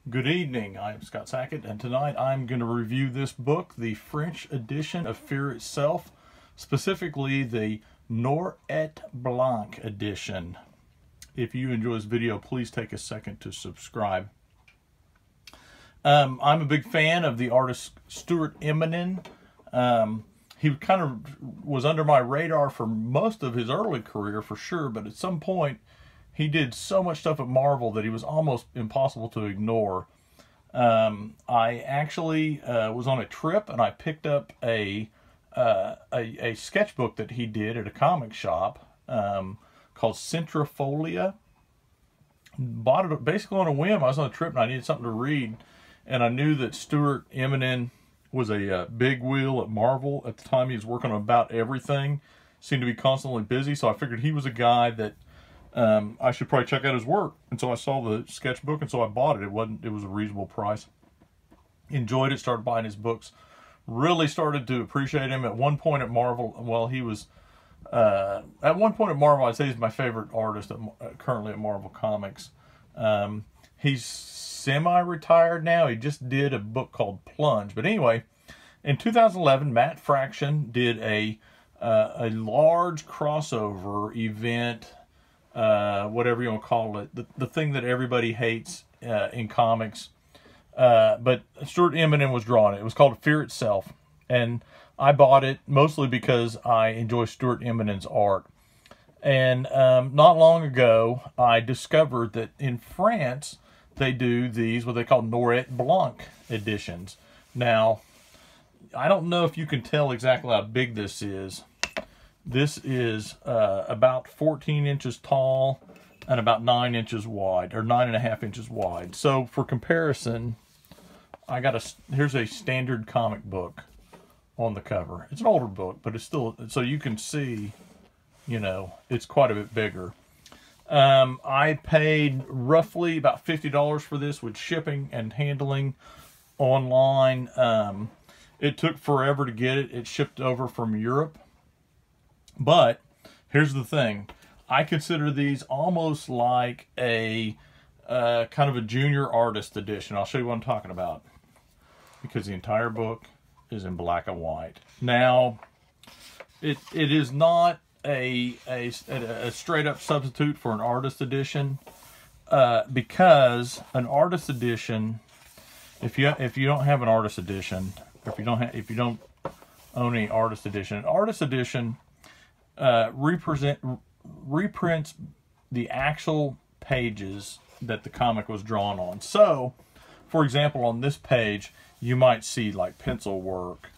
Good evening, I'm Scott Sackett, and tonight I'm going to review this book, the French edition of Fear Itself, specifically the Noir et Blanc edition. If you enjoy this video, please take a second to subscribe. I'm a big fan of the artist Stewart Immonen. He kind of was under my radar for most of his early career, for sure, but at some point he did so much stuff at Marvel that he was almost impossible to ignore. I actually was on a trip and I picked up a sketchbook that he did at a comic shop called Centrifolia. Bought it basically on a whim. I was on a trip and I needed something to read, and I knew that Stewart Immonen was a big wheel at Marvel at the time. He was working on about everything, seemed to be constantly busy, so I figured he was a guy that I should probably check out his work. And so I saw the sketchbook, and so I bought it. It was a reasonable price. Enjoyed it, started buying his books. Really started to appreciate him. At one point at Marvel, well, he was, at one point at Marvel, I'd say he's my favorite artist currently at Marvel Comics. He's semi-retired now. He just did a book called Plunge. But anyway, in 2011, Matt Fraction did a large crossover event, whatever you want to call it, the thing that everybody hates in comics. But Stewart Immonen was drawing it. It was called Fear Itself, and I bought it mostly because I enjoy Stewart Immonen's art. And not long ago, I discovered that in France, they do these, what they call Noir et Blanc editions. Now, I don't know if you can tell exactly how big this is. This is about 14 inches tall and about 9 inches wide, or 9.5 inches wide. So for comparison, here's a standard comic book on the cover. It's an older book, but it's still, so you can see, you know, it's quite a bit bigger. I paid roughly about $50 for this with shipping and handling online. It took forever to get it. It shipped over from Europe. But here's the thing. I consider these almost like a kind of a junior artist edition. I'll show you what I'm talking about, because the entire book is in black and white. Now, it is not a straight up substitute for an artist edition, because an artist edition, if you don't have an artist edition, or if you don't own any artist edition, an artist edition reprints the actual pages that the comic was drawn on. So, for example, on this page, you might see like pencil work,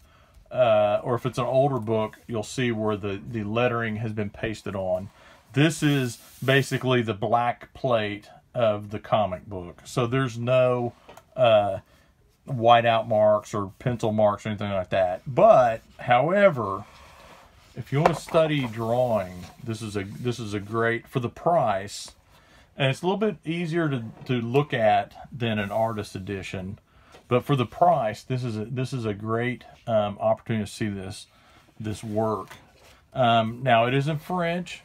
or if it's an older book, you'll see where the lettering has been pasted on. This is basically the black plate of the comic book. So there's no whiteout marks or pencil marks or anything like that. But, however, if you want to study drawing, this is a great, for the price, and it's a little bit easier to look at than an artist edition, but for the price, this is a great opportunity to see this work. Now, it is in French,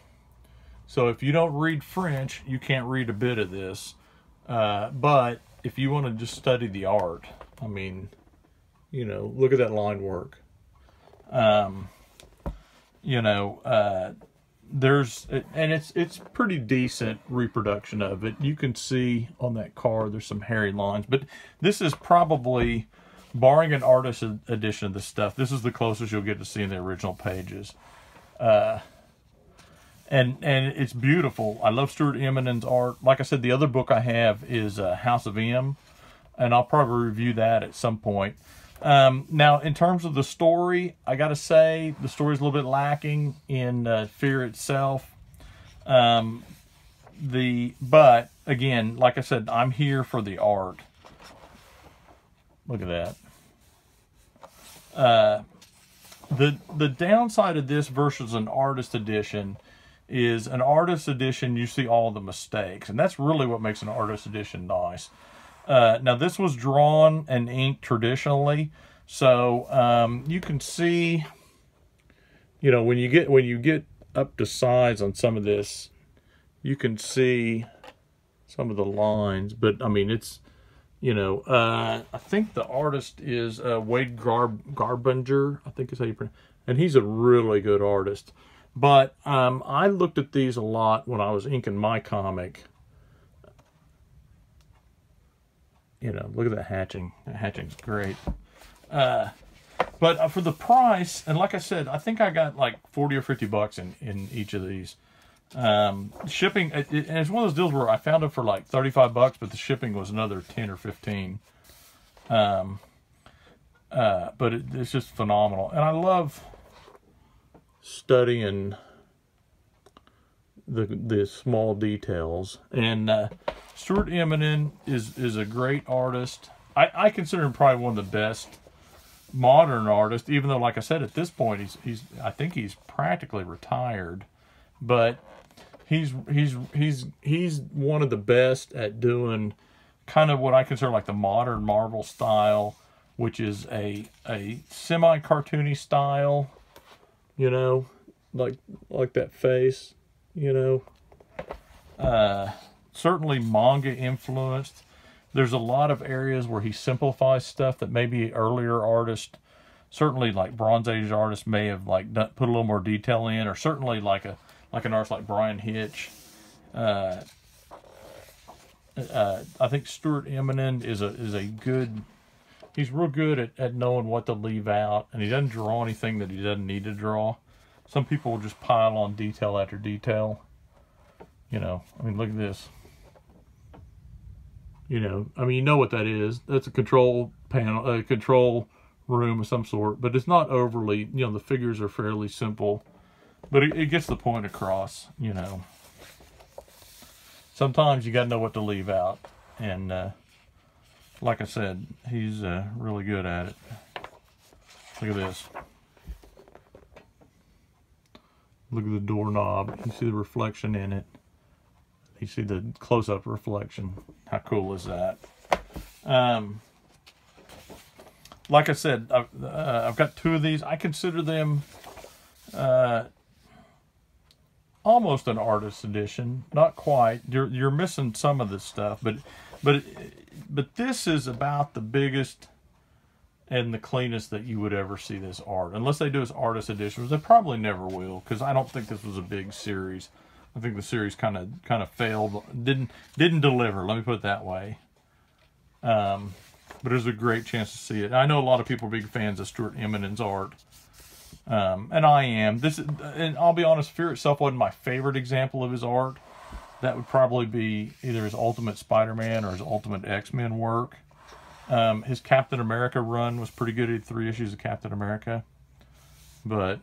so if you don't read French, you can't read a bit of this. But if you want to just study the art, I mean, you know, look at that line work. You know, it's pretty decent reproduction of it. You can see on that card there's some hairy lines, but this is probably, barring an artist edition of this stuff, this is the closest you'll get to seeing the original pages. And it's beautiful. I love Stewart Immonen's art. Like I said, the other book I have is House of M, and I'll probably review that at some point. Now, in terms of the story, I gotta say, the story's a little bit lacking in Fear Itself. But, again, like I said, I'm here for the art. Look at that. The downside of this versus an artist edition is an artist edition, you see all the mistakes, and that's really what makes an artist edition nice. Now, this was drawn and inked traditionally, so you can see, you know, when you get up to size on some of this, you can see some of the lines. But I mean, it's You know, I think the artist is Wade Garbinger, I think is how you pronounce it. And he's a really good artist. But I looked at these a lot when I was inking my comic. You know, look at that hatching. That hatching's great. But for the price, and like I said, I think I got like 40 or 50 bucks in each of these. Shipping, and it's one of those deals where I found it for like 35 bucks, but the shipping was another 10 or 15. But it's just phenomenal. And I love studying the small details. And Stewart Immonen is a great artist. I consider him probably one of the best modern artists, even though, like I said, at this point I think he's practically retired, but he's one of the best at doing kind of what I consider like the modern Marvel style, which is a semi-cartoony style, you know, like that face, you know. Certainly manga influenced. There's a lot of areas where he simplifies stuff that maybe earlier artists, certainly like Bronze Age artists, may have like put a little more detail in, or certainly like an artist like Brian Hitch. I think Stewart Immonen is a good. He's real good at knowing what to leave out, and he doesn't draw anything that he doesn't need to draw. Some people will just pile on detail after detail. You know, I mean, look at this. You know, I mean, you know what that is. That's a control panel, a control room of some sort, but it's not overly, you know, the figures are fairly simple, but it gets the point across, you know. Sometimes you got to know what to leave out, and like I said, he's really good at it. Look at this. Look at the doorknob. You see the reflection in it. You see the close-up reflection. How cool is that? Like I said, I've got two of these. I consider them almost an artist edition. Not quite. You're missing some of this stuff, but this is about the biggest and the cleanest that you would ever see this art. Unless they do as artist editions, they probably never will, because I don't think this was a big series. I think the series kind of failed, didn't deliver. Let me put it that way. But there's a great chance to see it. I know a lot of people are big fans of Stewart Immonen's art, and I am. And I'll be honest, Fear itself wasn't my favorite example of his art. That would probably be either his Ultimate Spider-Man or his Ultimate X-Men work. His Captain America run was pretty good. He had 3 issues of Captain America, but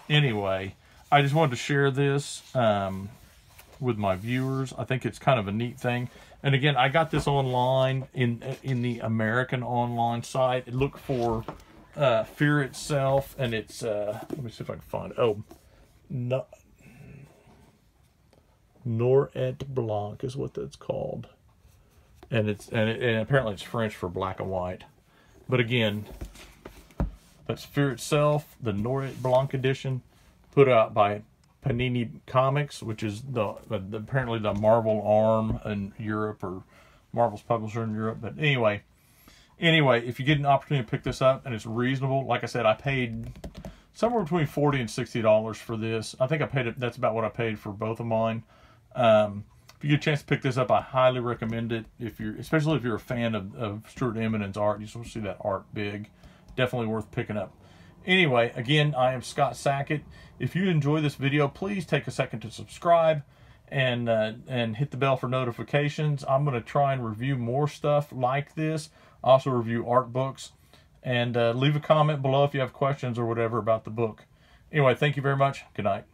anyway. I just wanted to share this with my viewers. I think it's kind of a neat thing. And again, I got this online in the American online site. Look for Fear itself, and it's let me see if I can find it. Oh, no, Noir et Blanc is what that's called, and apparently it's French for black and white. But again, that's Fear itself, the Noir et Blanc edition, put out by Panini Comics, which is apparently the Marvel arm in Europe, or Marvel's publisher in Europe. But anyway, if you get an opportunity to pick this up and it's reasonable, like I said, I paid somewhere between $40 and $60 for this. I think that's about what I paid for both of mine. If you get a chance to pick this up, I highly recommend it. Especially if you're a fan of Stewart Immonen's art, you just want to see that art big. Definitely worth picking up. Anyway, again, I am Scott Sackett. If you enjoy this video, please take a second to subscribe and hit the bell for notifications. I'm going to try and review more stuff like this. I also review art books. And leave a comment below if you have questions or whatever about the book. Anyway, thank you very much. Good night.